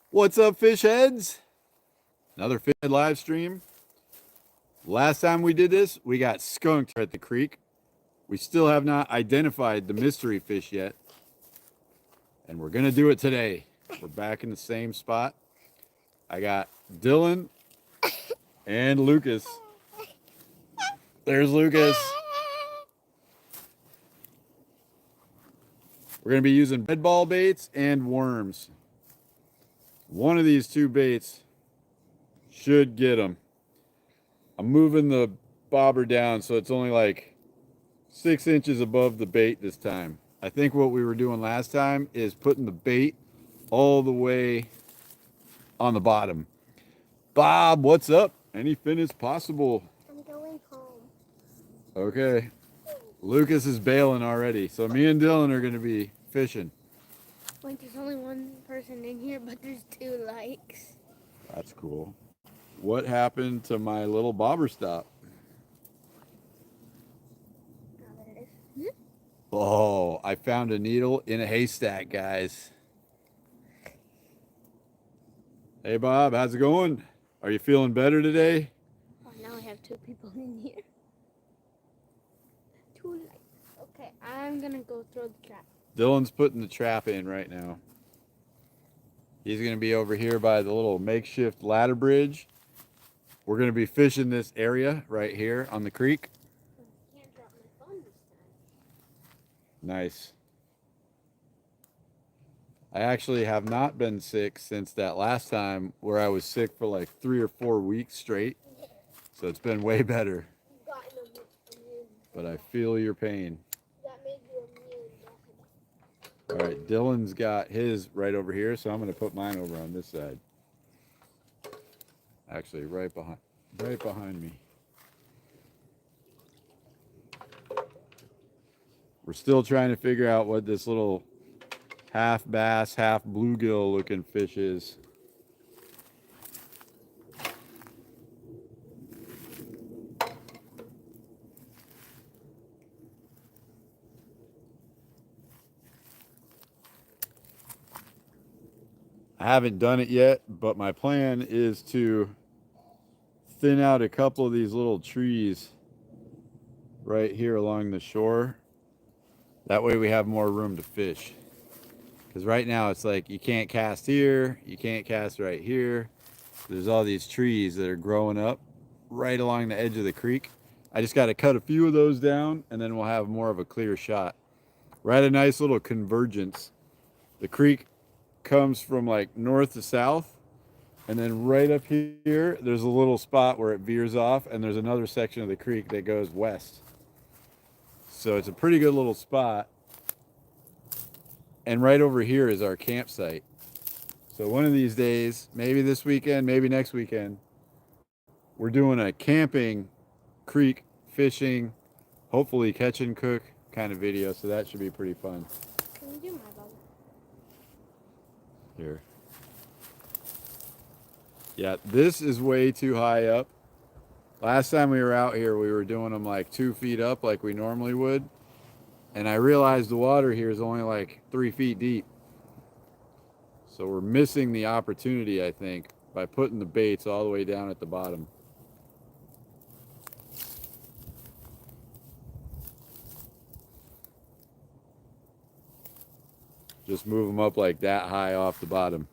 What's up, fish heads? Another fish head live stream. Last time we did this, we got skunked at the creek. We still have not identified the mystery fish yet. And we're going to do it today. We're back in the same spot. I got Dylan and Lucas. There's Lucas. We're going to be using red ball baits and worms. One of these two baits should get them. I'm moving the bobber down so it's only like 6 inches above the bait this time. I think what we were doing last time is putting the bait all the way on the bottom. Bob, what's up? Any finish possible? I'm going home. Okay. Lucas is bailing already. So me and Dylan are going to be fishing. Wait, there's only one person in here, but there's 2 likes. That's cool. What happened to my little bobber stop? Oh, there it is. Oh, I found a needle in a haystack, guys. Hey, Bob, how's it going? Are you feeling better today? Oh, now I have 2 people in here. 2 likes. Okay, I'm gonna go throw the trap. Dylan's putting the trap in right now. He's going to be over here by the little makeshift ladder bridge. We're going to be fishing this area right here on the creek. Can't drop my phone this time. Nice. I actually have not been sick since that last time where I was sick for like 3 or 4 weeks straight. So it's been way better. But I feel your pain. That made you immune. All right, Dylan's got his right over here, so I'm going to put mine over on this side. Actually, right behind me. We're still trying to figure out what this little half bass, half bluegill looking fish is. I haven't done it yet, but my plan is to thin out a couple of these little trees right here along the shore. That way we have more room to fish. Because right now it's like you can't cast here, you can't cast right here. There's all these trees that are growing up right along the edge of the creek. I just got to cut a few of those down and then we'll have more of a clear shot. We're at a nice little convergence. The creek comes from like north to south, and then right up here there's a little spot where it veers off, and there's another section of the creek that goes west. So it's a pretty good little spot. And right over here is our campsite. So one of these days, maybe this weekend, maybe next weekend, we're doing a camping, creek fishing, hopefully catch and cook kind of video. So that should be pretty fun. Can you do my bubble? Here. Yeah, this is way too high up. Last time we were out here, we were doing them like 2 feet up like we normally would. And I realized the water here is only like 3 feet deep. So we're missing the opportunity, I think, by putting the baits all the way down at the bottom. Just move them up like that high off the bottom.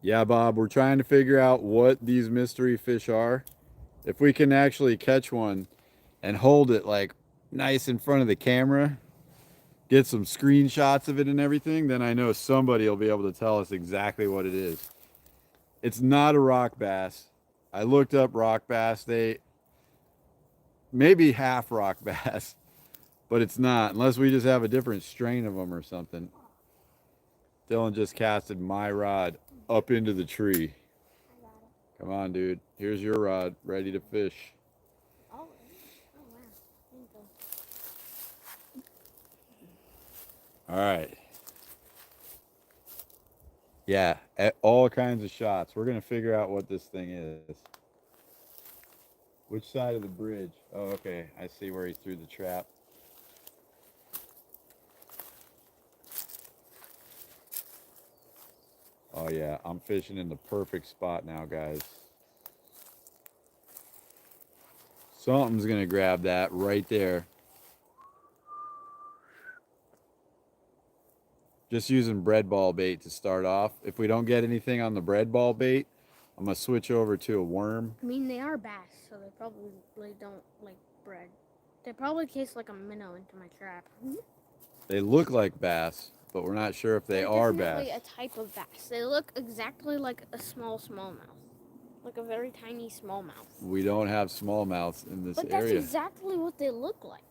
Yeah, Bob, we're trying to figure out what these mystery fish are. If we can actually catch one and hold it like nice in front of the camera, get some screenshots of it and everything, then I know somebody will be able to tell us exactly what it is. It's not a rock bass. I looked up rock bass. They maybe half rock bass, but it's not, unless we just have a different strain of them or something. Dylan just casted my rod up into the tree. I got it. Come on, dude. Here's your rod, ready to fish. Oh, wow. Thank you. All right. Yeah, all kinds of shots. We're going to figure out what this thing is. Which side of the bridge? Oh, okay. I see where he threw the trap. Oh, yeah. I'm fishing in the perfect spot now, guys. Something's going to grab that right there. Just using bread ball bait to start off. If we don't get anything on the bread ball bait, I'm going to switch over to a worm. I mean, they are bass, so they probably don't like bread. They probably taste like a minnow into my trap. They look like bass, but we're not sure if they are bass. Definitely a type of bass. They look exactly like a smallmouth. Like a very tiny smallmouth. We don't have smallmouths in this But area. that's exactly what they look like.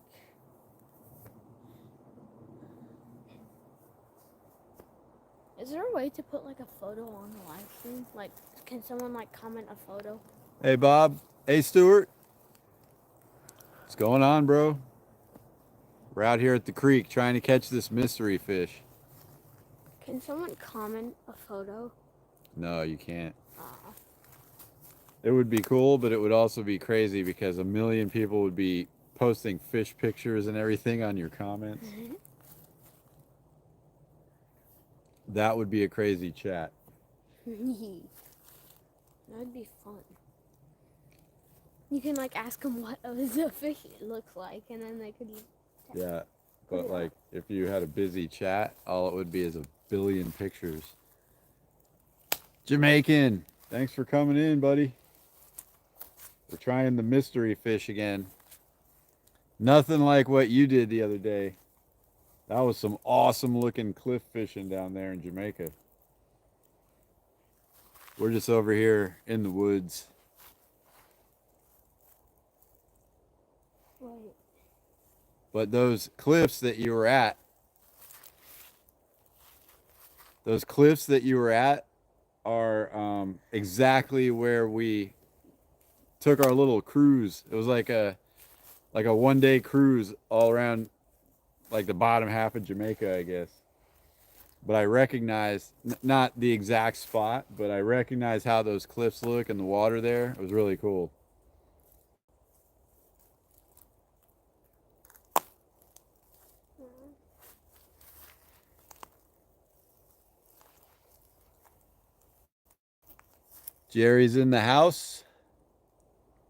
Is there a way to put like a photo on the live stream? Like, can someone like comment a photo? Hey, Bob. Hey, Stuart. What's going on, bro? We're out here at the creek trying to catch this mystery fish. Can someone comment a photo? No, you can't. Aw. It would be cool, but it would also be crazy because a million people would be posting fish pictures and everything on your comments. That would be a crazy chat. That'd be fun. You can like ask them what the fish looks like, and then they could. Yeah, but like if you had a busy chat, all it would be is a billion pictures. Jamaican, thanks for coming in, buddy. We're trying the mystery fish again. Nothing like what you did the other day. That was some awesome looking cliff fishing down there in Jamaica. We're just over here in the woods. Right. But those cliffs that you were at, are exactly where we took our little cruise. It was like a 1 day cruise all around like the bottom half of Jamaica, I guess. But I recognize not the exact spot, but I recognize how those cliffs look and the water there. It was really cool. Jerry's in the house.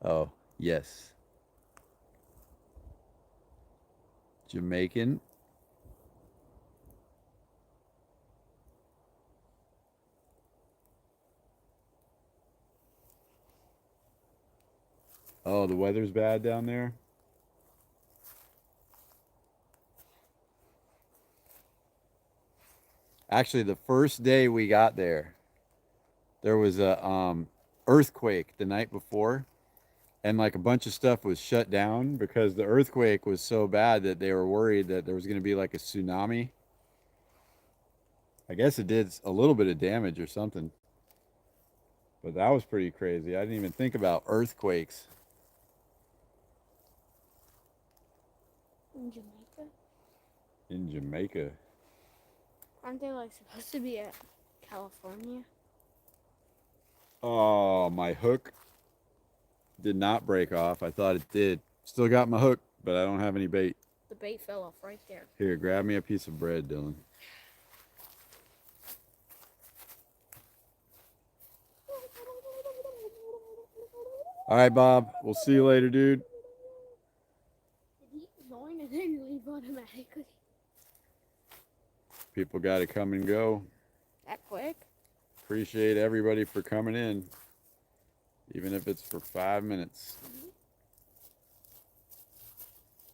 Oh, yes. Jamaican. Oh, the weather's bad down there. Actually, the first day we got there was a earthquake the night before, and like a bunch of stuff was shut down because the earthquake was so bad that they were worried that there was going to be like a tsunami. I guess it did a little bit of damage or something. But that was pretty crazy. I didn't even think about earthquakes. In Jamaica? In Jamaica. Aren't they like supposed to be at California? Oh, my hook did not break off. I thought it did. Still got my hook, but I don't have any bait. The bait fell off right there. Here, grab me a piece of bread, Dylan. All right, Bob. We'll see you later, dude. Did he join and then leave automatically? People got to come and go. That quick? Appreciate everybody for coming in, even if it's for 5 minutes.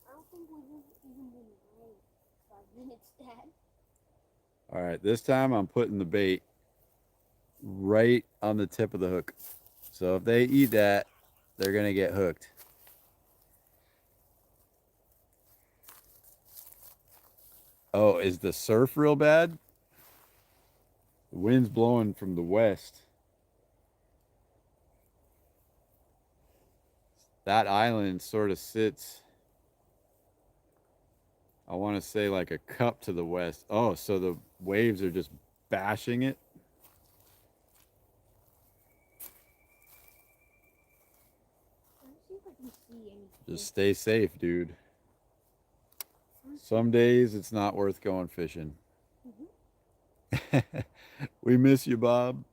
I don't think we've even been away 5 minutes, Dad. All right, this time I'm putting the bait right on the tip of the hook. So if they eat that, they're going to get hooked. Oh, is the surf real bad? The wind's blowing from the west. That island sort of sits, I want to say like a cup to the west. Oh, so the waves are just bashing it. Let me see if I Just stay safe, dude. Some days it's not worth going fishing. We miss you, Bob.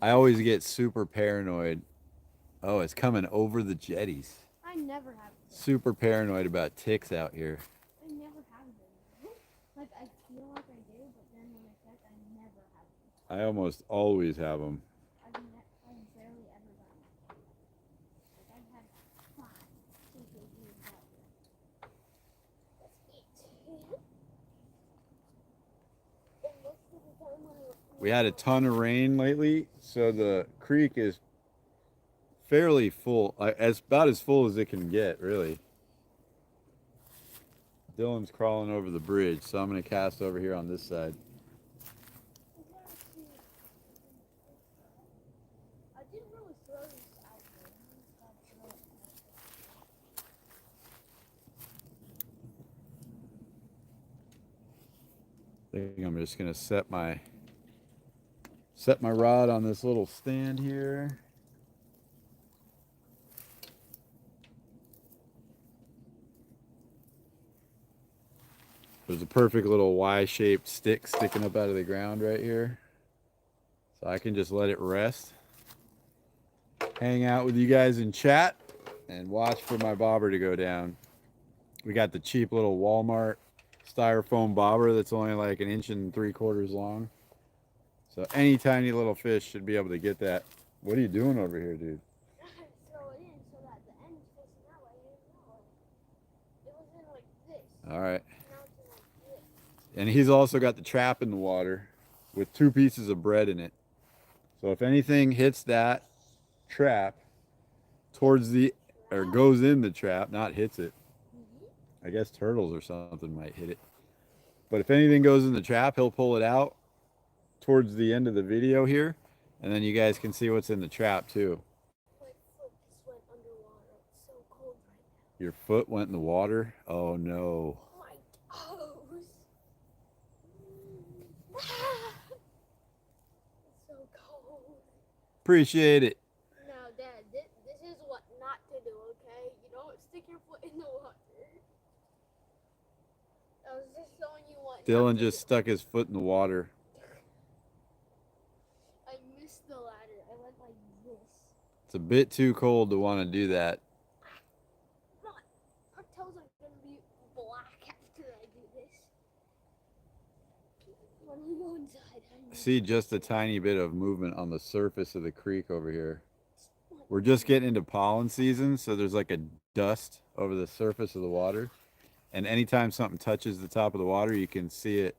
I always get super paranoid. Oh, it's coming over the jetties. I never have. Super paranoid about ticks out here. I never have them. Like I feel like I do, but then when I check, I never have them. I almost always have them. I've barely ever done it. Like I've had 5 since we moved out here. That's 8. And most of the time when We had a ton of rain lately, so the creek is fairly full. It's about as full as it can get, really. Dylan's crawling over the bridge, so I'm going to cast over here on this side. I didn't really throw this out there. I think I'm just going to set my rod on this little stand here. There's a perfect little Y-shaped stick sticking up out of the ground right here. So I can just let it rest. Hang out with you guys in chat and watch for my bobber to go down. We got the cheap little Walmart styrofoam bobber that's only like 1.75 inches long. So any tiny little fish should be able to get that. What are you doing over here, dude? Throw it in so that the end is facing that way. It was in like this. All right. Now it's in like this. And he's also got the trap in the water with 2 pieces of bread in it. So if anything hits that trap towards the, or goes in the trap, not hits it. I guess turtles or something might hit it. But if anything goes in the trap, he'll pull it out towards the end of the video here. And then you guys can see what's in the trap too. My foot just went underwater. It's so cold right now. Your foot went in the water? Oh no. My toes. It's so cold. Appreciate it. No, Dad, this is what not to do, okay? You don't stick your foot in the water. I was just showing you what. Dylan just stuck his foot in the water. I missed the ladder. I went like this. It's a bit too cold to want to do that. Not. Our toes are gonna be black after I do this. When we go inside, I see just a tiny bit of movement on the surface of the creek over here. We're just getting into pollen season, so there's like a dust over the surface of the water. And anytime something touches the top of the water, you can see it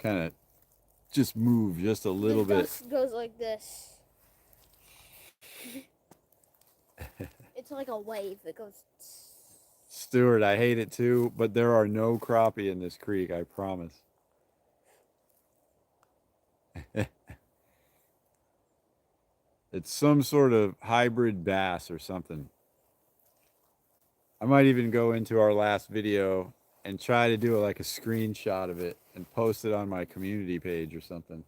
kind of just move just a little bit. Dust goes like this. It's like a wave. It goes. Stuart, I hate it too, but there are no crappie in this creek, I promise. It's some sort of hybrid bass or something. I might even go into our last video and try to do like a screenshot of it and post it on my community page or something.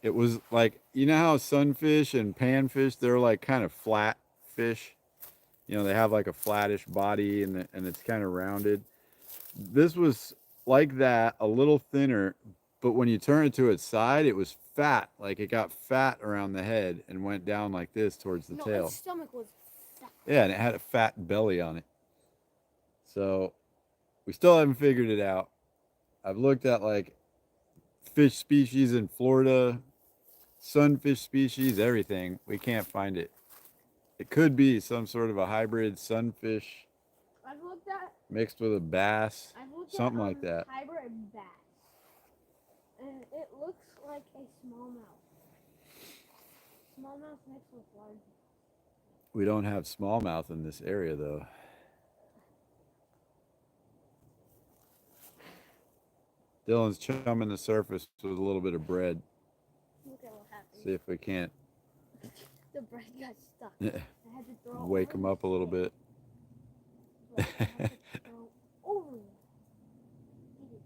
It was like, you know how sunfish and panfish, they're like kind of flat fish. You know, they have like a flattish body and it's kind of rounded. This was like that, a little thinner, but when you turn it to its side, it was fat. Like it got fat around the head and went down like this towards the tail. Its stomach was fat. Yeah, and it had a fat belly on it. So we still haven't figured it out. I've looked at like fish species in Florida, sunfish species, everything. We can't find it. It could be some sort of a hybrid sunfish I've looked at mixed with a bass, I've looked something at, like that. hybrid bass, and it looks like a smallmouth. Smallmouth mixed with large. We don't have smallmouth in this area though. Dylan's chumming the surface with a little bit of bread. Look at what happened. See if we can't. The bread got stuck. Yeah. I I had to throw Wake over them the up a little stick. bit. Like, I had to throw over it. Eat it.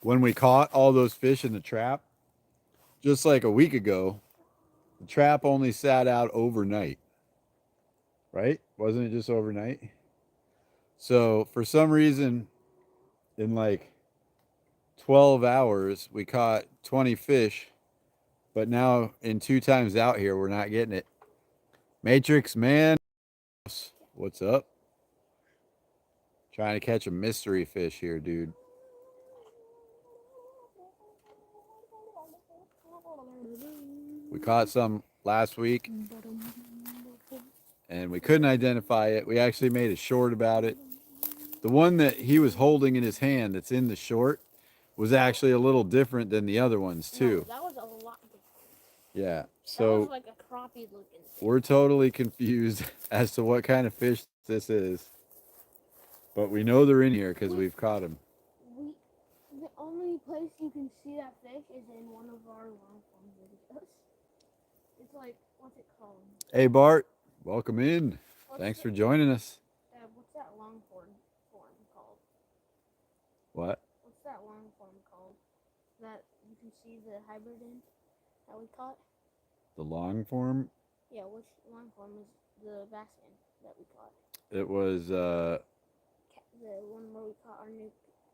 When we caught all those fish in the trap, just like a week ago, the trap only sat out overnight, right? Wasn't it just overnight? So for some reason, in like 12 hours, we caught 20 fish, but now in 2 times out here, we're not getting it. Matrix man, what's up? Trying to catch a mystery fish here, dude. We caught some last week and we couldn't identify it. We actually made a short about it. The one that he was holding in his hand that's in the short was actually a little different than the other ones too. No, that was a lot different. Yeah, That so was like a crappie looking fish. we're totally confused as to what kind of fish this is. But we know they're in here because we've caught them. The only place you can see that fish is in one of our long form videos. It's like, what's it called? Hey Bart, welcome in. Thanks for joining us. What's that long form called? What? What's that long form called? That you can see the hybrid in that we caught? The long form? Yeah, which long form is the bass in that we caught? It was The one where we caught our new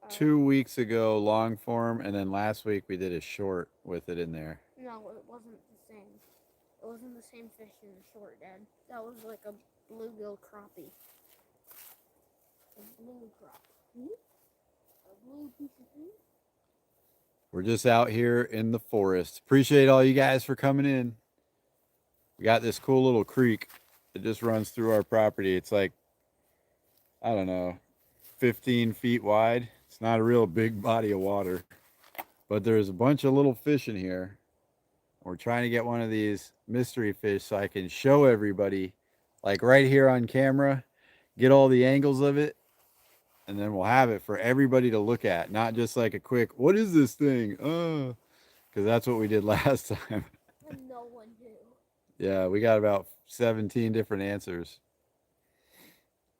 2 weeks ago, long form, and then last week we did a short with it in there. No, it wasn't the same. It wasn't the same fish in the short, Dad. That was like a bluegill crappie. A blue crop. A blue piece of food. We're just out here in the forest. Appreciate all you guys for coming in. We got this cool little creek that just runs through our property. It's like, I don't know, 15 feet wide. It's not a real big body of water, but there's a bunch of little fish in here. We're trying to get one of these mystery fish so I can show everybody, like right here on camera, get all the angles of it, and then we'll have it for everybody to look at, not just like a quick, what is this thing? Because that's what we did last time. And no one knew. Yeah, we got about 17 different answers.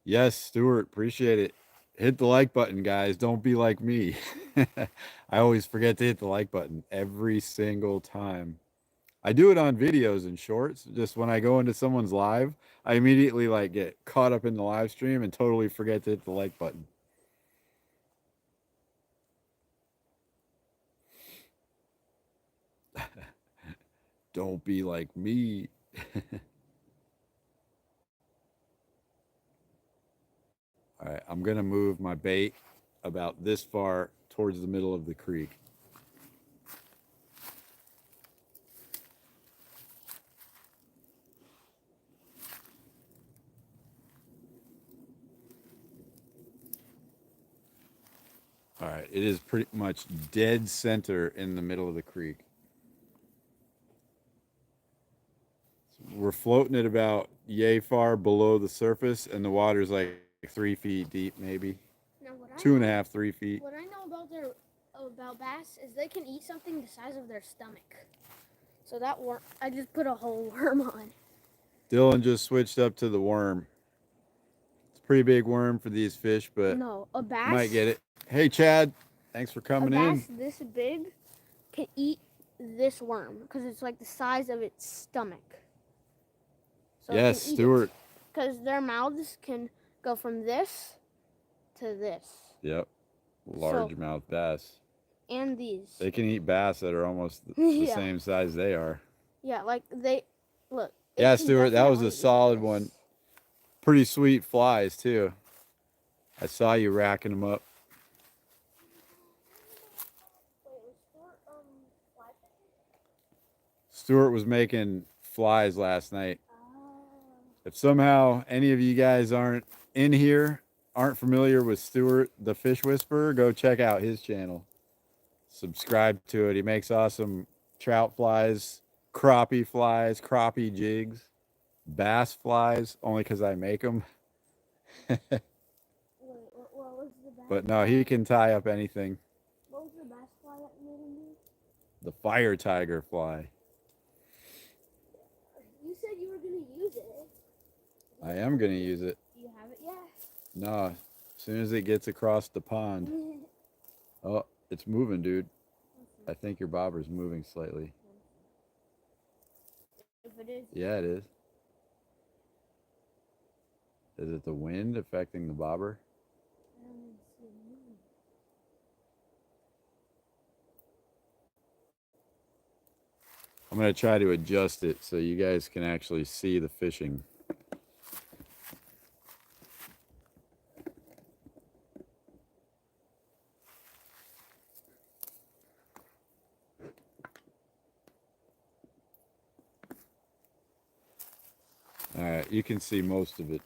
Yes, Stuart, appreciate it. Hit the like button, guys. Don't be like me. I always forget to hit the like button every single time. I do it on videos and shorts. Just when I go into someone's live, I immediately like get caught up in the live stream and totally forget to hit the like button. Don't be like me. All right, I'm gonna move my bait about this far towards the middle of the creek. All right, it is pretty much dead center in the middle of the creek. We're floating at about yay far below the surface, and the water's like 3 feet deep, maybe. Now, what 2.5, 3 feet. What I know about bass is they can eat something the size of their stomach. So that worm, I just put a whole worm on. Dylan just switched up to the worm. It's a pretty big worm for these fish, but No, a bass might get it. Hey, Chad, thanks for coming in. A bass this big can eat this worm because it's like the size of its stomach. So yes, Stuart. Because their mouths can go from this to this. Yep, largemouth bass. And these. They can eat bass that are almost the same size they are. Yeah, like they look. Yeah, Stuart, that was a solid one. Pretty sweet flies too. I saw you racking them up. Stuart was making flies last night. If somehow any of you guys aren't in here, aren't familiar with Stuart, the Fish Whisperer, go check out his channel. Subscribe to it. He makes awesome trout flies, crappie jigs, bass flies, only because I make them. Wait, what was the best But no, fly? he can tie up anything. What was the best fly that you made him do? The fire tiger fly. You said you were gonna use it. I am going to use it. Do you have it yet? No, as soon as it gets across the pond. Oh, it's moving, dude. I think your bobber's moving slightly. If it is, Yeah, it is. Is it the wind affecting the bobber? I don't even see it moving. I'm going to try to adjust it so you guys can actually see the fishing. All right, you can see most of it.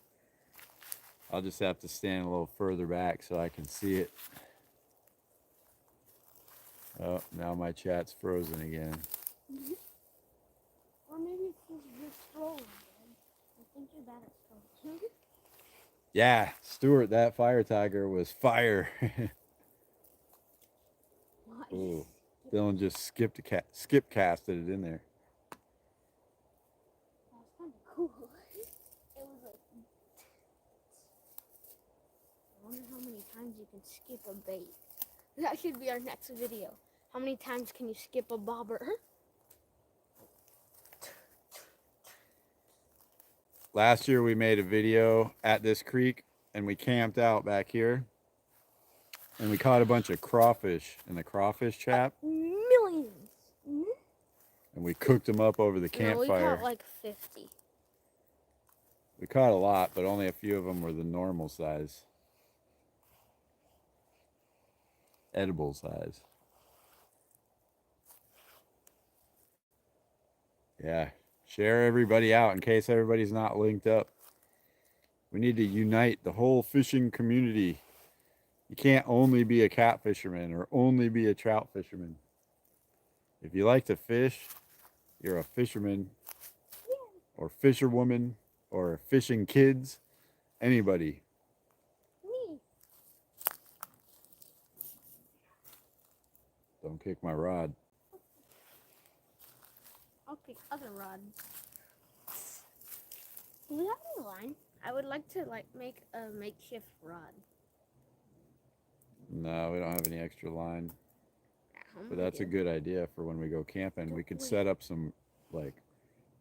I'll just have to stand a little further back so I can see it. Oh, now my chat's frozen again. Or maybe it's just you're scrolling, man. I think you're bad at scrolling. Yeah, Stuart, that fire tiger was fire. Nice. Ooh, Dylan just skip casted it in there. That was kind of cool. It was like. I wonder how many times you can skip a bait. That should be our next video. How many times can you skip a bobber? Last year we made a video at this creek and we camped out back here and we caught a bunch of crawfish in the crawfish trap Millions. and we cooked them up over the No, we campfire. caught like 50. We caught a lot, but only a few of them were the normal size. Edible size. Yeah. Share everybody out in case everybody's not linked up. We need to unite the whole fishing community. You can't only be a cat fisherman or only be a trout fisherman. If you like to fish, you're a fisherman or fisherwoman or fishing kids, anybody. Me. Don't kick my rod. I'll pick other rods. Do we have any line? I would like to make a makeshift rod. No, we don't have any extra line. At home But we that's a do. good idea for when we go camping. We could Wait. set up some like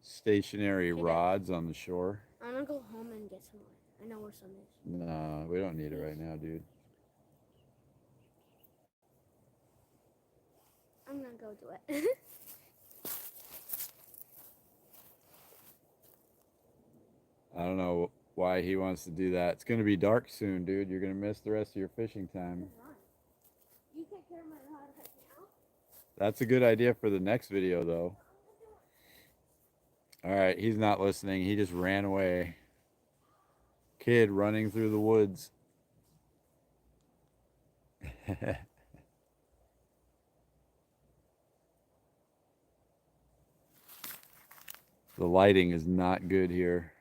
stationary Okay, Dad. rods on the shore. I'm gonna go home and get some more. I know where some is. No, we don't need it right now, dude. I'm gonna go do it. I don't know why he wants to do that. It's going to be dark soon, dude. You're going to miss the rest of your fishing time. You take care of my rod right now? That's a good idea for the next video, though. All right, he's not listening. He just ran away. Kid running through the woods. The lighting is not good here.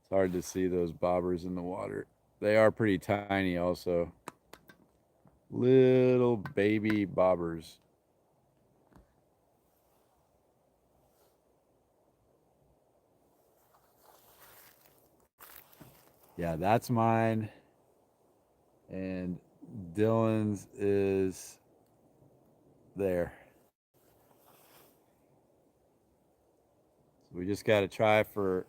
It's hard to see those bobbers in the water. They are pretty tiny also. Little baby bobbers. Yeah, that's mine. And Dylan's is there. So we just got to try for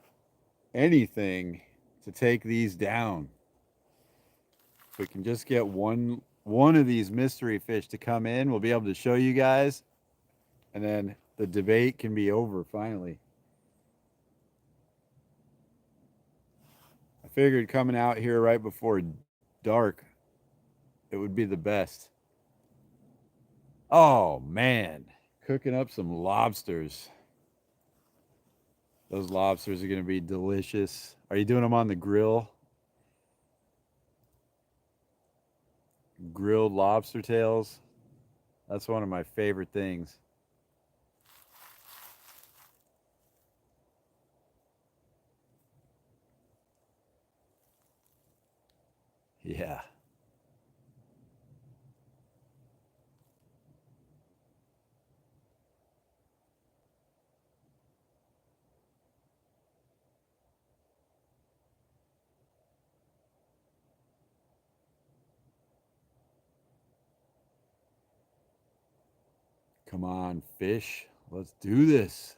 anything to take these down. If we can just get one of these mystery fish to come in, we'll be able to show you guys. And then the debate can be over finally. I figured coming out here right before dark, it would be the best. Oh, man. Cooking up some lobsters. Those lobsters are going to be delicious. Are you doing them on the grill? Grilled lobster tails. That's one of my favorite things. Yeah. Come on, fish. Let's do this.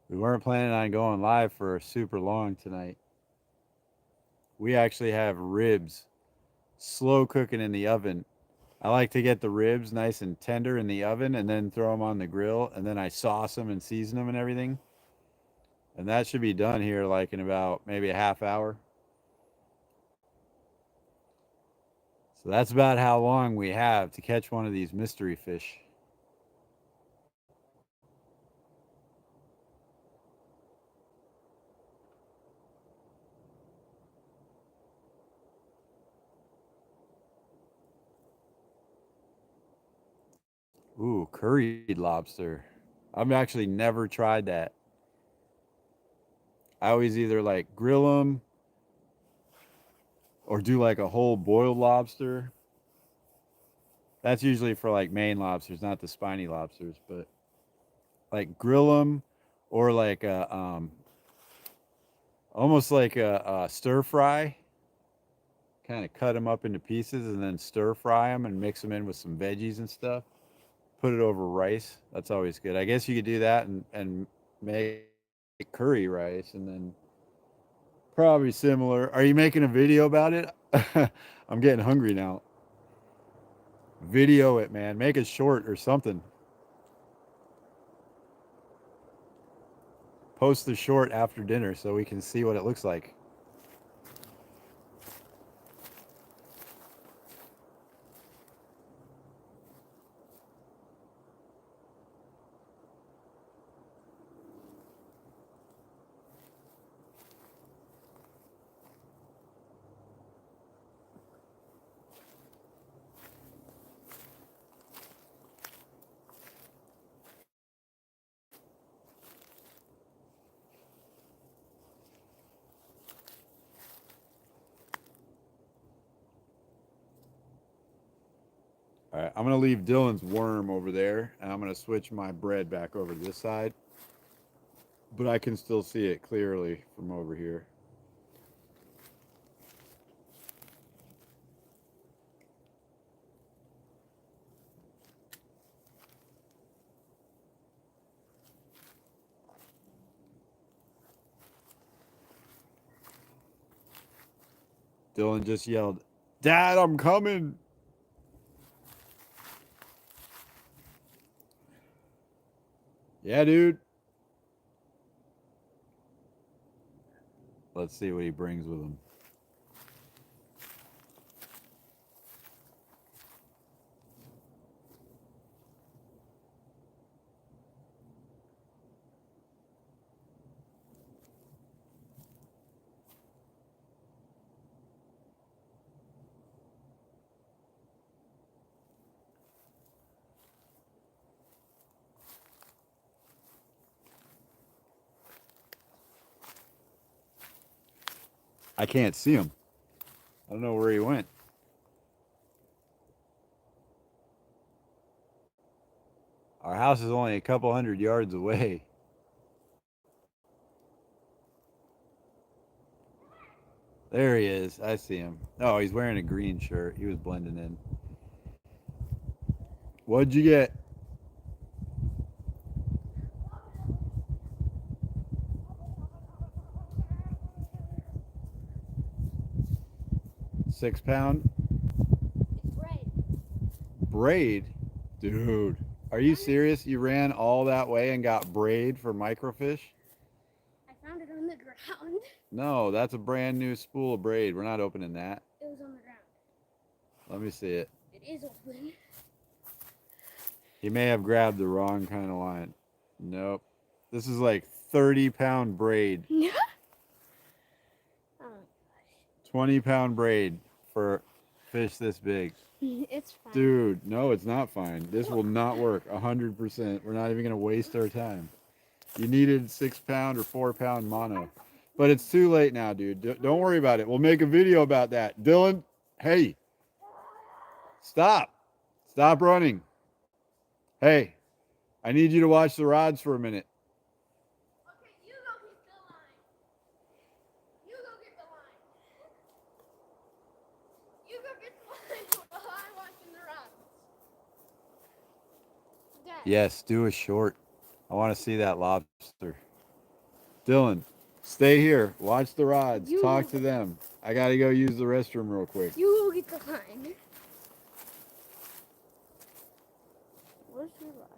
We weren't planning on going live for super long tonight. We actually have ribs slow cooking in the oven. I like to get the ribs nice and tender in the oven and then throw them on the grill, and then I sauce them and season them and everything. And that should be done here like in about maybe a half hour. So that's about how long we have to catch one of these mystery fish. Ooh, curried lobster. I've actually never tried that. I always either like grill them or do like a whole boiled lobster. That's usually for like Maine lobsters, not the spiny lobsters, but like grill them or like a almost like a stir fry. Kind of cut them up into pieces and then stir fry them and mix them in with some veggies and stuff. Put it over rice. That's always good. I guess you could do that and make curry rice and then probably similar. Are you making a video about it? I'm getting hungry now. Video it, man. Make it short or something. Post the short after dinner so we can see what it looks like. All right, I'm gonna leave Dylan's worm over there, and I'm gonna switch my bread back over to this side, but I can still see it clearly from over here. Dylan just yelled, "Dad, I'm coming!" Yeah, dude. Let's see what he brings with him. I can't see him. I don't know where he went. Our house is only a couple hundred yards away. There he is. I see him. Oh, he's wearing a green shirt. He was blending in. What'd you get? 6 pound It's red. braid, dude. Are you serious? You ran all that way and got braid for microfish? I found it on the ground. No, that's a brand new spool of braid. We're not opening that. It was on the ground. Let me see it. It is open. He may have grabbed the wrong kind of line. Nope. This is like 30-pound braid. Oh my 20-pound braid for fish this big. gosh. It's fine. Dude, no, it's not fine. This will not work 100%. We're not even going to waste our time. You needed 6 pound or 4 pound mono. But it's too late now, dude. Don't worry about it. We'll make a video about that. Dylan, hey, stop. Stop running. Hey, I need you to watch the rods for a minute. Okay, you go get the line. You go get the line. You go get the line while I'm watching the rods. Dad. Yes, do a short. I want to see that lobster. Dylan, stay here. Watch the rods. You- Talk to them. I got to go use the restroom real quick. You go get the line. Where's your rod?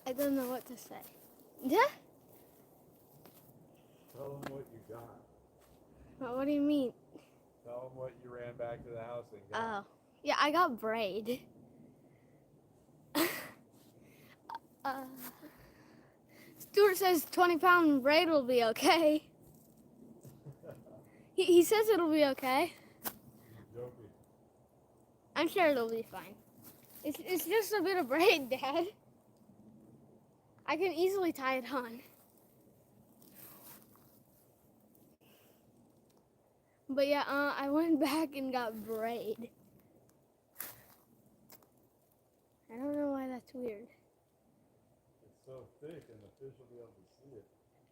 I don't know what to say. Yeah? Tell them what you got. What do you mean? Tell them what you ran back to the house and Oh. Yeah, I got braid. Stuart says 20-pound braid will be okay. He says it'll be okay. I'm sure it'll be fine. It's just a bit of braid, Dad. I can easily tie it on. But yeah, I went back and got braid. I don't know why that's weird. It's so thick and the fish will be able to see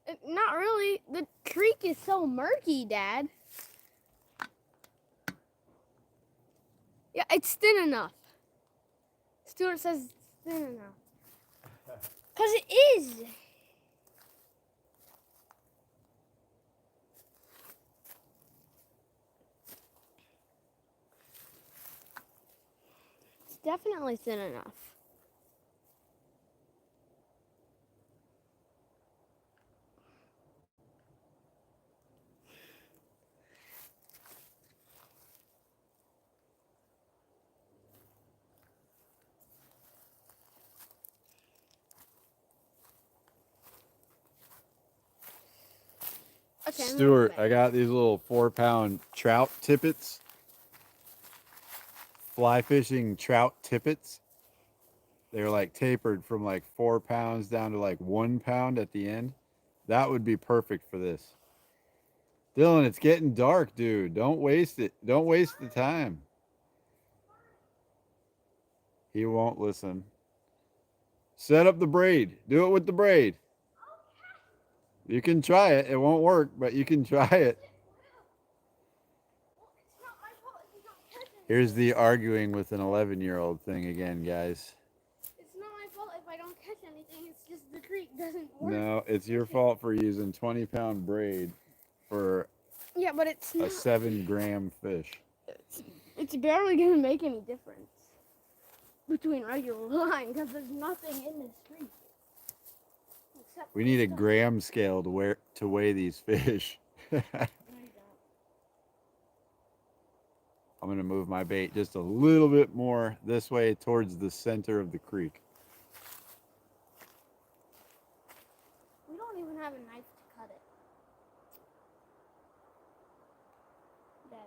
it. Not really. The creek is so murky, Dad. Yeah, it's thin enough. Stuart says it's thin enough. Because it is. It's definitely thin enough. Okay, Stuart, I got these little 4-pound trout tippets. Fly fishing trout tippets. They're like tapered from like 4 pounds down to like 1 pound at the end. That would be perfect for this. Dylan, it's getting dark, dude. Don't waste it. Don't waste the time. He won't listen. Set up the braid. Do it with the braid. You can try it. It won't work, but you can try it. Here's the arguing with an 11-year-old thing again, guys. It's not my fault if I don't catch anything. It's just the creek doesn't work. No, it's your fault for using 20-pound braid for Yeah, but it's a not. 7-gram fish. It's barely going to make any difference between regular line because there's nothing in this creek. We need a gram scale to weigh these fish. I'm going to move my bait just a little bit more this way towards the center of the creek. We don't even have a knife to cut it. Dad.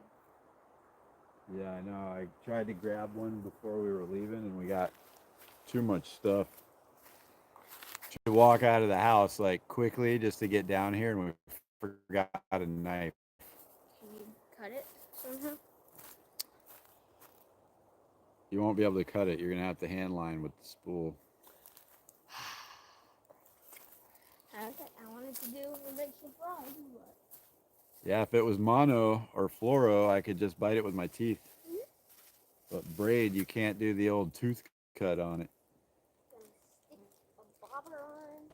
Yeah, I know. I tried to grab one before we were leaving and we got too much stuff. To walk out of the house like quickly just to get down here and we forgot a knife. Can you cut it somehow? You won't be able to cut it. You're going to have to hand line with the spool. Okay, I wanted to do a big surprise. But... Yeah, if it was mono or fluoro, I could just bite it with my teeth. But braid, you can't do the old tooth cut on it. Stick a bobber on.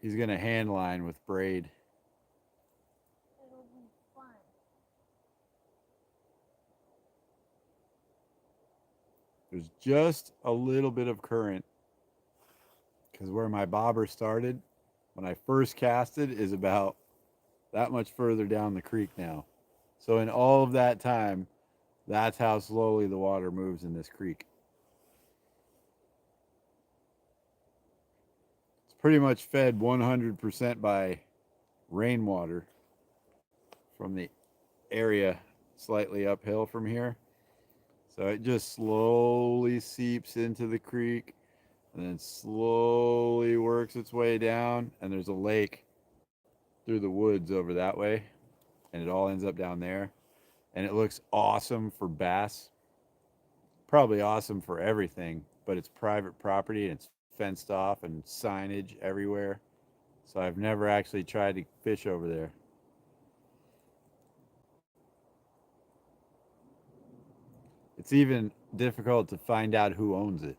He's going to hand line with braid. It'll be fun. There's just a little bit of current because where my bobber started when I first casted is about that much further down the creek now. So in all of that time, that's how slowly the water moves in this creek. It's pretty much fed 100% by rainwater from the area slightly uphill from here. So it just slowly seeps into the creek and then slowly works its way down. And there's a lake through the woods over that way. And it all ends up down there. And it looks awesome for bass. Probably awesome for everything, but it's private property and it's fenced off and signage everywhere. So I've never actually tried to fish over there. It's even difficult to find out who owns it.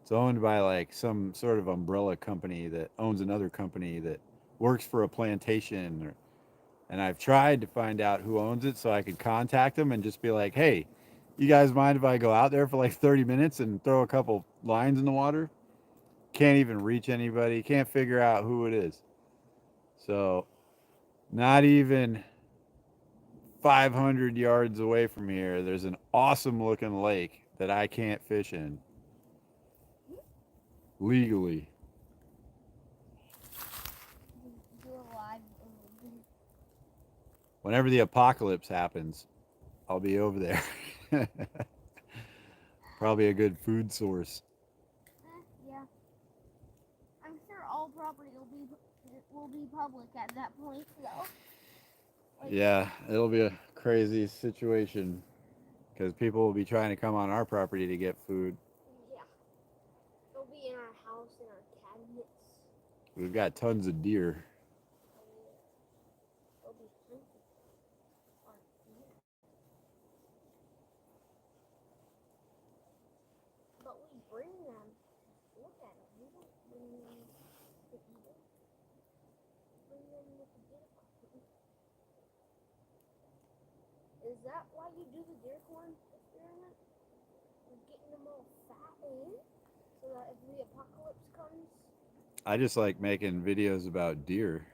It's owned by like some sort of umbrella company that owns another company that works for a plantation. And I've tried to find out who owns it so I could contact them and just be like, hey, you guys mind if I go out there for like 30 minutes and throw a couple lines in the water? Can't even reach anybody, can't figure out who it is. So, not even 500 yards away from here, there's an awesome looking lake that I can't fish in legally. Do a live. Whenever the apocalypse happens, I'll be over there. Probably a good food source. Yeah. I'm sure all property will be public at that point, though. Like, Yeah, it'll be a crazy situation because people will be trying to come on our property to get food. yeah. It'll be in our house, in our cabinets. We've got tons of deer. It'll be hunting. Our deer. But we bring them. Look at them. We don't bring them to eat them. Bring them with the deer. Is that why you do the deer corn experiment? You're getting them all fat in so that if the apocalypse comes, I just like making videos about deer.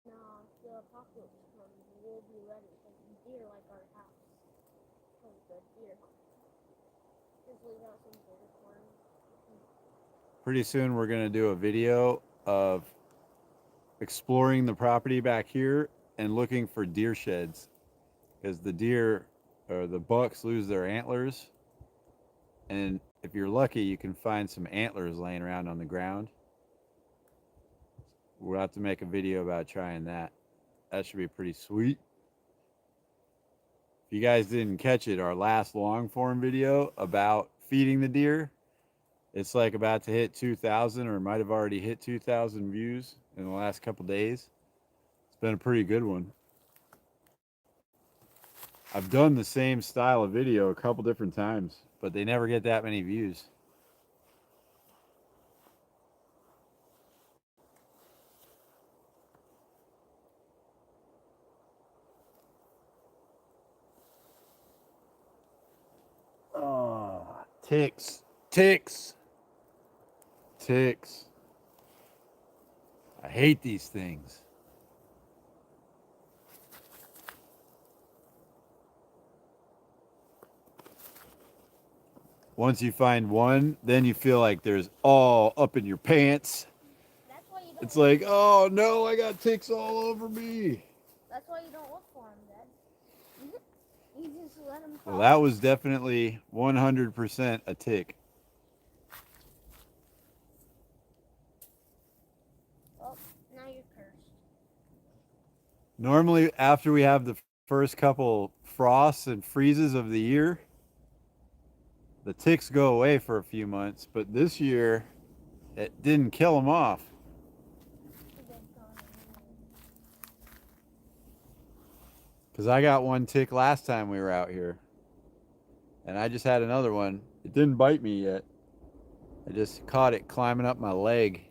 nah, if the apocalypse comes, we'll be ready because deer like our house. Because the deer. Just leave out some deer corn. Pretty soon we're going to do a video of exploring the property back here and looking for deer sheds because the deer or the bucks lose their antlers, and if you're lucky you can find some antlers laying around on the ground. We'll have to make a video about trying that. That should be pretty sweet. If you guys didn't catch it, our last long form video about feeding the deer, it's like about to hit 2,000 or might have already hit 2,000 views in the last couple days. It's been a pretty good one. I've done the same style of video a couple different times, but they never get that many views. Oh, ticks, ticks, ticks. I hate these things. Once you find one, then you feel like there's all up in your pants. That's why you don't. It's like, oh no, I got ticks all over me. That's why you don't look for them, Dad. You just let them. Well, that was definitely 100% a tick. Oh, now you're cursed. Normally, after we have the first couple frosts and freezes of the year, the ticks go away for a few months, but this year it didn't kill them off. Because I got one tick last time we were out here, and I just had another one. It didn't bite me yet. I just caught it climbing up my leg.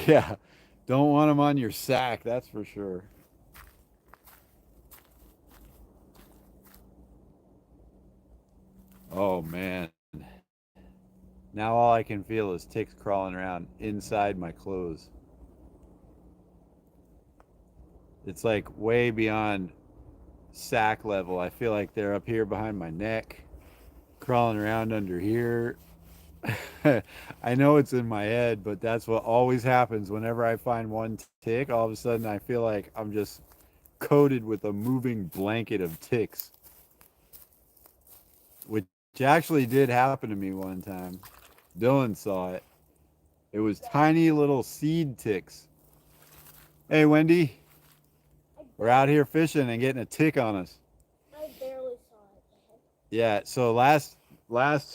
Yeah, don't want them on your sack, that's for sure. Oh man. Now all I can feel is ticks crawling around inside my clothes. It's like way beyond sack level. I feel like they're up here behind my neck, crawling around under here. I know it's in my head, but that's what always happens whenever I find one tick. All of a sudden, I feel like I'm just coated with a moving blanket of ticks, which actually did happen to me one time. Dylan saw it. It was tiny little seed ticks. Hey, Wendy, I we're out barely, here fishing and getting a tick on us. I barely saw it. Yeah, so last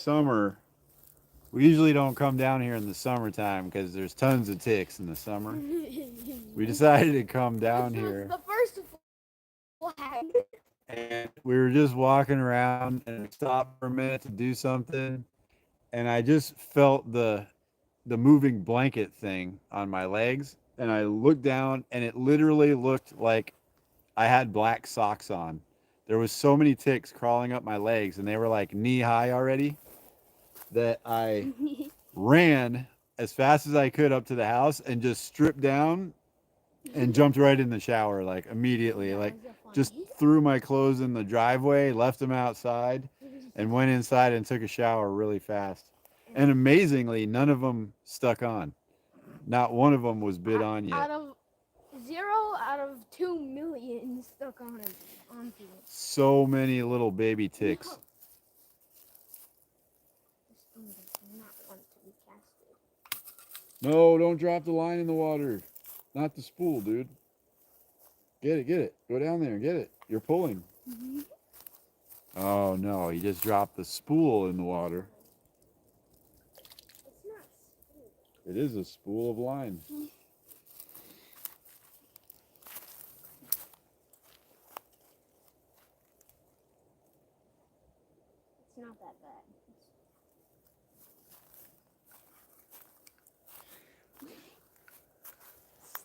summer, we usually don't come down here in the summertime because there's tons of ticks in the summer. We decided to come down This was here the first flag. and we were just walking around and we stopped for a minute to do something and I just felt the moving blanket thing on my legs and I looked down and it literally looked like I had black socks on. There was so many ticks crawling up my legs and they were like knee high already that I ran as fast as I could up to the house and just stripped down and jumped right in the shower like immediately. Like That was just funny. threw my clothes in the driveway, left them outside, and went inside and took a shower really fast. And amazingly, none of them stuck on. Not one of them was bit on yet. Out of 0 out of 2 million stuck on it onto it. So many little baby ticks. This thing does not want to be casted. No, don't drop the line in the water. Not the spool, dude. Get it, get it. Go down there and get it. You're pulling. Oh no, you just dropped the spool in the water. It's not spool. It is a spool of line. It's not that bad.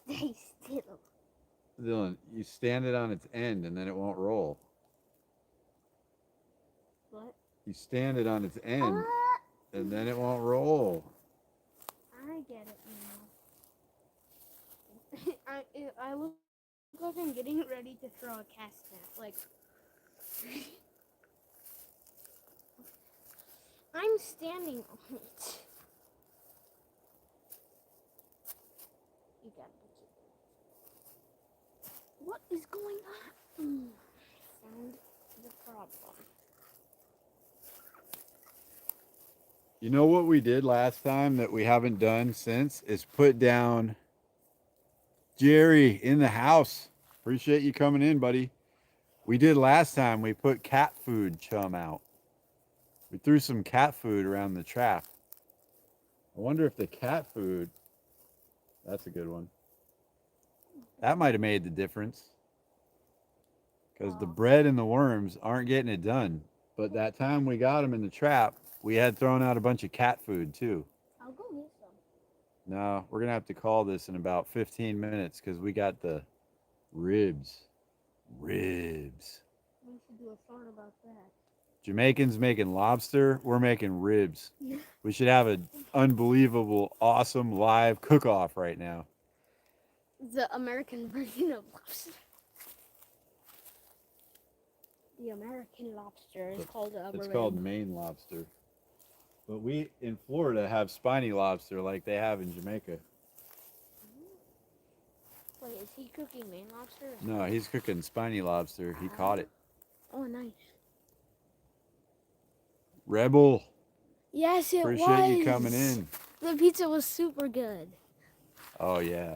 Stay still. Dylan, you stand it on its end and then it won't roll. What? You stand it on its end Ah, and then it won't roll. I get it now. I look like I'm getting ready to throw a cast net. Like, I'm standing on it. You got it. What is going on? Found the problem. You know what we did last time that we haven't done since is put down Jerry in the house. Appreciate you coming in, buddy. We did last time. We put cat food chum out. We threw some cat food around the trap. I wonder if the cat food, that's a good one. That might have made the difference because the bread and the worms aren't getting it done. But that time we got them in the trap, we had thrown out a bunch of cat food too. I'll go get some. No, we're going to have to call this in about 15 minutes because we got the ribs. Ribs. We should do a song about that. Jamaicans making lobster. We're making ribs. We should have an unbelievable, awesome live cook off right now. The American version of lobster. The American lobster is called a It's rib. called Maine lobster. But we in Florida have spiny lobster like they have in Jamaica. Wait, is he cooking Maine lobster? No, he's cooking spiny lobster. He caught it. Oh, nice. Rebel, Yes, it was. appreciate you coming in. The pizza was super good. Oh, yeah.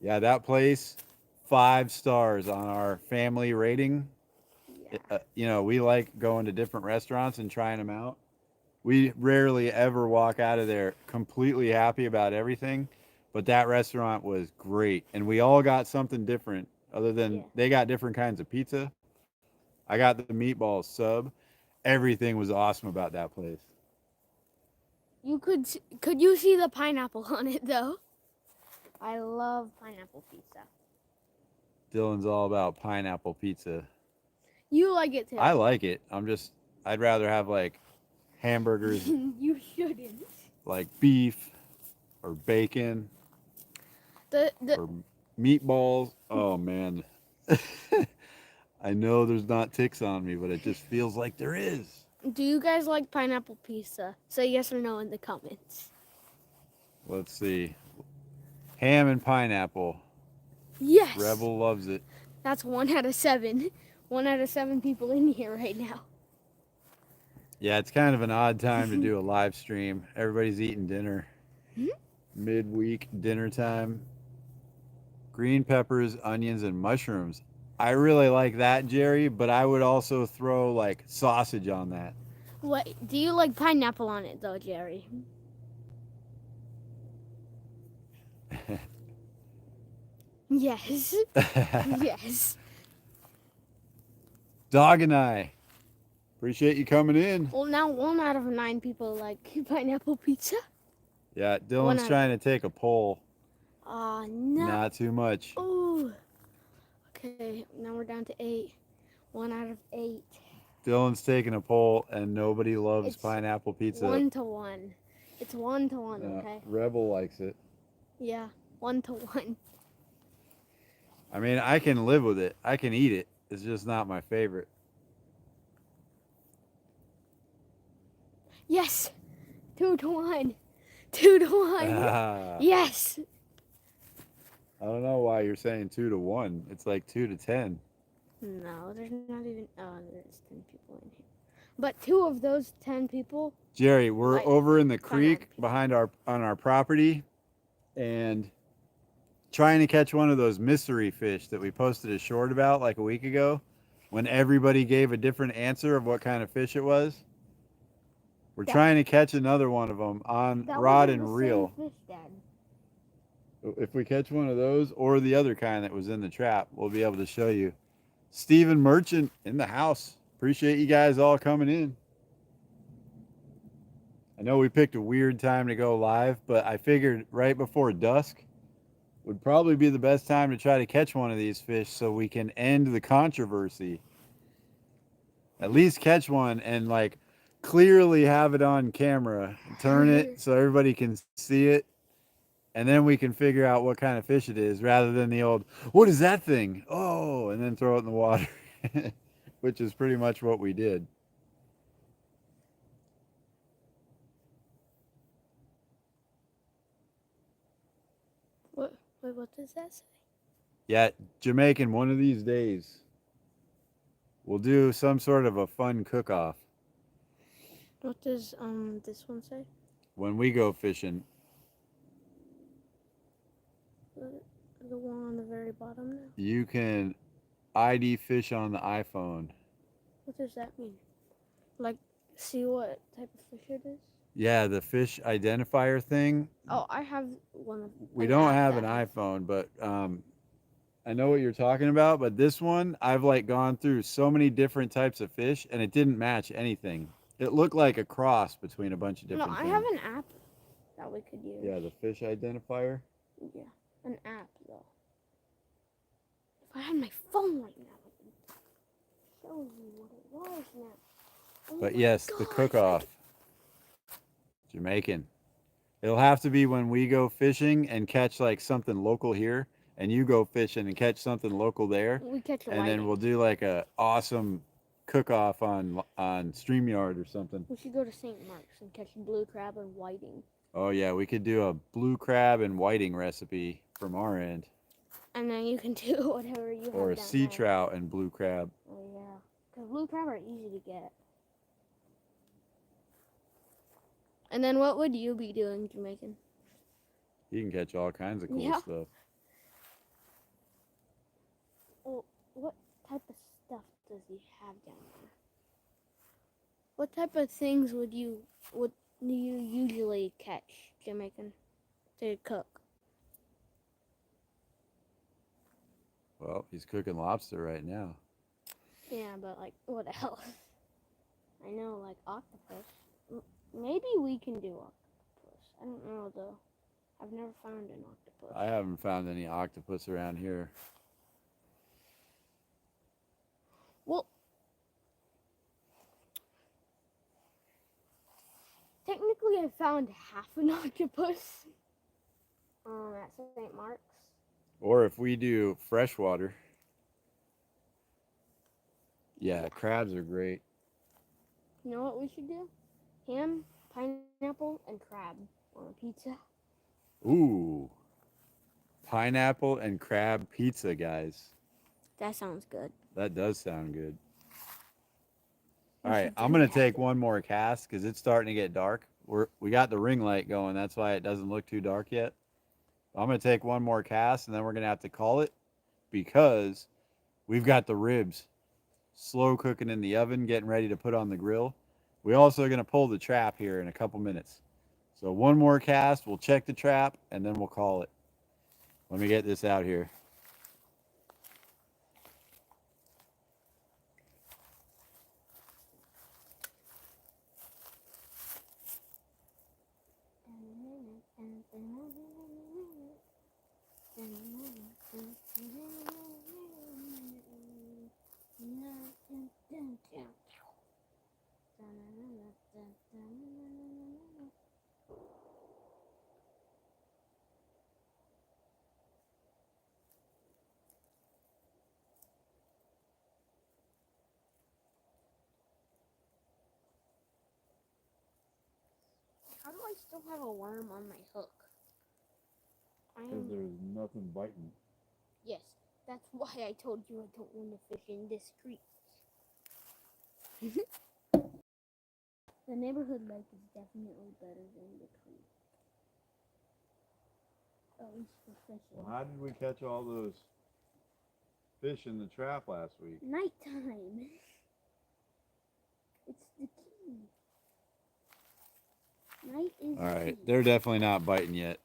Yeah, that place, 5 stars on our family rating. Yeah. You know, we like going to different restaurants and trying them out. We rarely ever walk out of there completely happy about everything, but that restaurant was great. And we all got something different other than they got different kinds of pizza. I got the meatball sub. Everything was awesome about that place. Could you see the pineapple on it though? I love pineapple pizza. Dylan's all about pineapple pizza. You like it too. I like it. I'd rather have like hamburgers, You shouldn't. like beef or bacon The or meatballs. Oh man. I know there's not ticks on me, but it just feels like there is. Do you guys like pineapple pizza? Say yes or no in the comments. Let's see. Ham and pineapple. Yes. Rebel loves it. That's 1 out of 7. 1 out of 7 people in here right now. Yeah, it's kind of an odd time to do a live stream. Everybody's eating dinner. Midweek dinner time. Green peppers, onions, and mushrooms. I really like that, Jerry, but I would also throw like sausage on that. What? Do you like pineapple on it though, Jerry? Yes. Yes. Dog and I. Appreciate you coming in. Well, now 1 out of 9 people like pineapple pizza. Yeah, One Dylan's out of- trying to take a poll. No. Not too much. Ooh. Okay, now we're down to 8. 1 out of 8. Dylan's taking a poll, and nobody loves It's pineapple pizza. 1-1. It's 1-1. Okay. Rebel likes it. Yeah. 1-1. I mean, I can live with it. I can eat it. It's just not my favorite. Yes. 2-1. 2-1. I Yes. don't know why you're saying 2-1. It's like 2-10. No, there's not even. Oh, there's 10 people in here. But 2 of those 10 people. Jerry, we're Like over in the creek pineapple. behind on our property, and trying to catch one of those mystery fish that we posted a short about like a week ago, when everybody gave a different answer of what kind of fish it was. We're trying to catch another one of them on rod wasn't and the reel. same fish, Dad. If we catch one of those or the other kind that was in the trap, we'll be able to show you. Stephen Merchant in the house. Appreciate you guys all coming in. I know we picked a weird time to go live, but I figured right before dusk would probably be the best time to try to catch one of these fish so we can end the controversy. At least catch one and like clearly have it on camera. Turn it so everybody can see it. And then we can figure out what kind of fish it is rather than the old, what is that thing? Oh, and then throw it in the water, which is pretty much what we did. Wait, what does that say? Yeah, Jamaican, one of these days, we'll do some sort of a fun cook-off What does this one say? when we go fishing. The one on the very bottom now. You can ID fish on the iPhone. What does that mean? Like, see what type of fish it is? Yeah, the fish identifier thing. Oh, I have one. We don't have an iPhone, but I know what you're talking about. But this one, I've like gone through so many different types of fish, and it didn't match anything. It looked like a cross between a bunch of different No, I things. have an app that we could use. Yeah, the fish identifier. Yeah, an app though. If I had my phone right now, I could show you what it was now. Oh But my yes, the gosh. cook-off. Jamaican. It'll have to be when we go fishing and catch like something local here, and you go fishing and catch something local there, We catch a and then whiting. we'll do like a awesome cook-off on StreamYard or something. We should go to St. Mark's and catch blue crab and whiting. Oh yeah, we could do a blue crab and whiting recipe from our end, And then you can do whatever you have or a down sea there. trout and blue crab. Oh yeah, because blue crab are easy to get. And then what would you be doing, Jamaican? You can catch all kinds of cool Yeah. stuff. Well, what type of stuff does he have down there? What type of things would you usually catch, Jamaican, to cook? Well, he's cooking lobster right now. Yeah, but like what else? I know like octopus. Maybe we can do octopus. I don't know though. I've never found an octopus. I haven't found any octopus around here. Well, technically I found half an octopus at St. Mark's. Or if we do freshwater. Yeah, crabs are great. You know what we should do? Ham, pineapple, and crab on a pizza. Ooh, pineapple and crab pizza, guys. That sounds good. That does sound good. All We right, should I'm do gonna that. take one more cast because it's starting to get dark. We got the ring light going. That's why it doesn't look too dark yet. I'm gonna take one more cast and then we're gonna have to call it because we've got the ribs slow cooking in the oven, getting ready to put on the grill. We also are gonna pull the trap here in a couple minutes. So one more cast, we'll check the trap and then we'll call it. Let me get this out here. How do I still have a worm on my hook? Because there's nothing biting. Yes, that's why I told you I don't want to fish in this creek. The neighborhood lake is definitely better than the creek. At least for fishing. Well, how did we catch all those fish in the trap last week? Nighttime. It's the key. Night is All right, key. they're definitely not biting yet.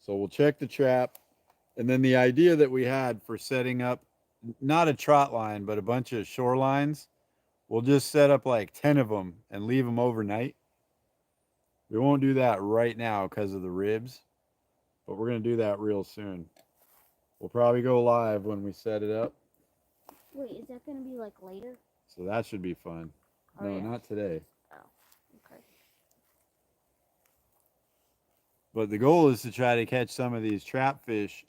So we'll check the trap. And then the idea that we had for setting up not a trot line, but a bunch of shorelines, we'll just set up like 10 of them and leave them overnight. We won't do that right now because of the ribs, but we're going to do that real soon. We'll probably go live when we set it up. Wait, is that gonna be like later? So that should be fun. Oh, No, yeah. not today. Oh, okay. But the goal is to try to catch some of these trap fish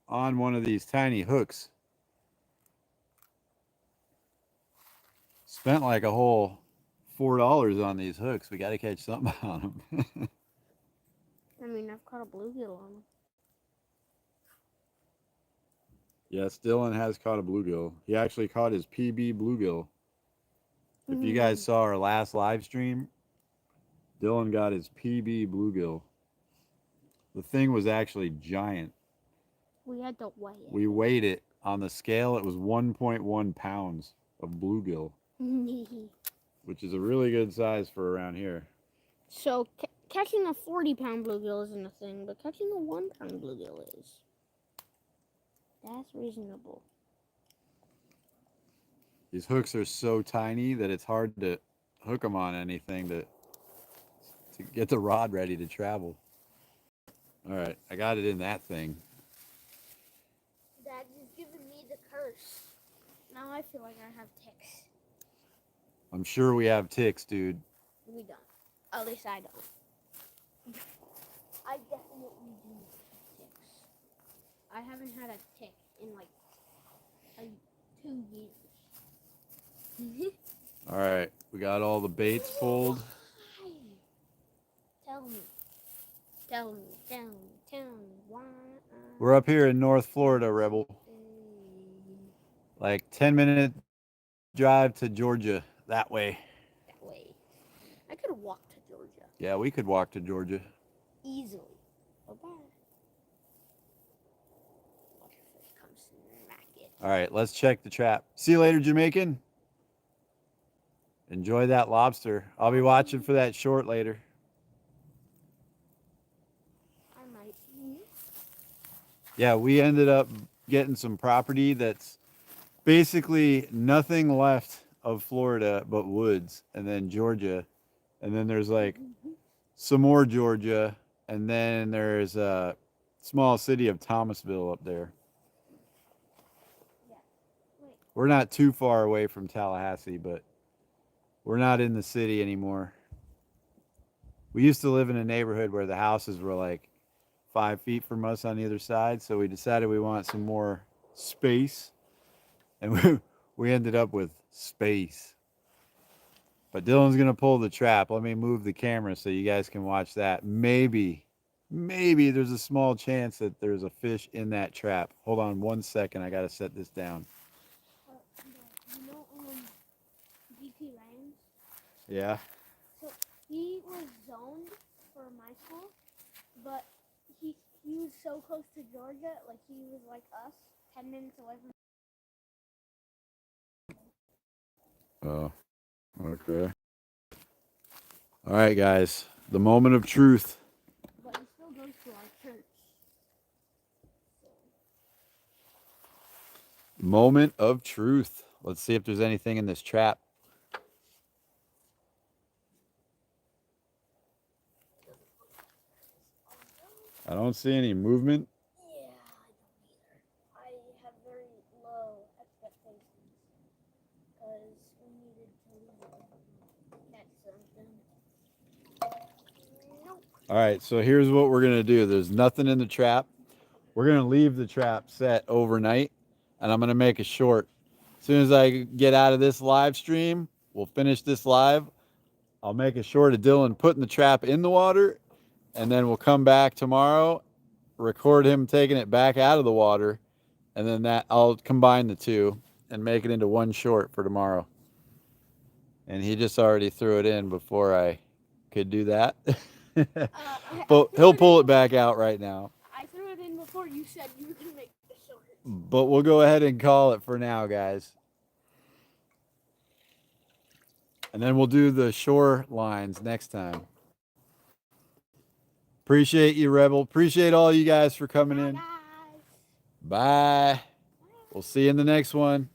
on one of these tiny hooks. Spent like a whole $4 on these hooks. We got to catch something on them. I mean, I've caught a bluegill on them. Yes, Dylan has caught a bluegill. He actually caught his PB bluegill. If you guys saw our last live stream, Dylan got his PB bluegill. The thing was actually giant. We had to weigh it. We weighed it on the scale. It was 1.1 pounds of bluegill, which is a really good size for around here. So, catching a 40-pound bluegill isn't a thing, but catching a 1-pound bluegill is. That's reasonable. These hooks are so tiny that it's hard to hook them on anything to get the rod ready to travel. All right, I got it in that thing. Dad is giving me the curse. Now I feel like I have ticks. I'm sure we have ticks, dude. We don't. At least I don't. I definitely do have ticks. I haven't had a tick in like 2 years. All right, we got all the baits pulled. Why? Tell me. Tell me why. We're up here in North Florida, Rebel. Like 10-minute drive to Georgia that way. That way. I could walk to Georgia. Yeah, we could walk to Georgia. Easily. Bye-bye. Waterfish comes to smack it. All right, let's check the trap. See you later, Jamaican. Enjoy that lobster. I'll be watching for that short later. I might. Yeah, we ended up getting some property that's basically nothing left of Florida but woods, and then Georgia, and then there's like some more Georgia, and then there's a small city of Thomasville up there. Yeah. Wait. We're not too far away from Tallahassee, but we're not in the city anymore. We used to live in a neighborhood where the houses were like 5 feet from us on either side, so we decided we want some more space, and we ended up with space. But Dylan's gonna pull the trap. Let me move the camera so you guys can watch that. Maybe there's a small chance that there's a fish in that trap. Hold on 1 second. I gotta set this down. You know, DT Rams. Yeah. So he was zoned for my school, but he was so close to Georgia, like he was like us, 10 minutes away from. Oh, okay. All right, guys. The moment of truth. But he still goes to our church. Moment of truth. Let's see if there's anything in this trap. I don't see any movement. Yeah, I don't either. I have very low expectations because we needed to catch something. Nope. All right, so here's what we're gonna do. There's nothing in the trap. We're gonna leave the trap set overnight, and I'm gonna make a short. As soon as I get out of this live stream, we'll finish this live. I'll make a short of Dylan putting the trap in the water, and then we'll come back tomorrow, record him taking it back out of the water, and then that I'll combine the two and make it into one short for tomorrow. And he just already threw it in before I could do that. But he'll pull it back out right now. I threw it in before you said you were going to make the short. But we'll go ahead and call it for now, guys. And then we'll do the shore lines next time. Appreciate you, Rebel. Appreciate all you guys for coming in. Guys. Bye. We'll see you in the next one.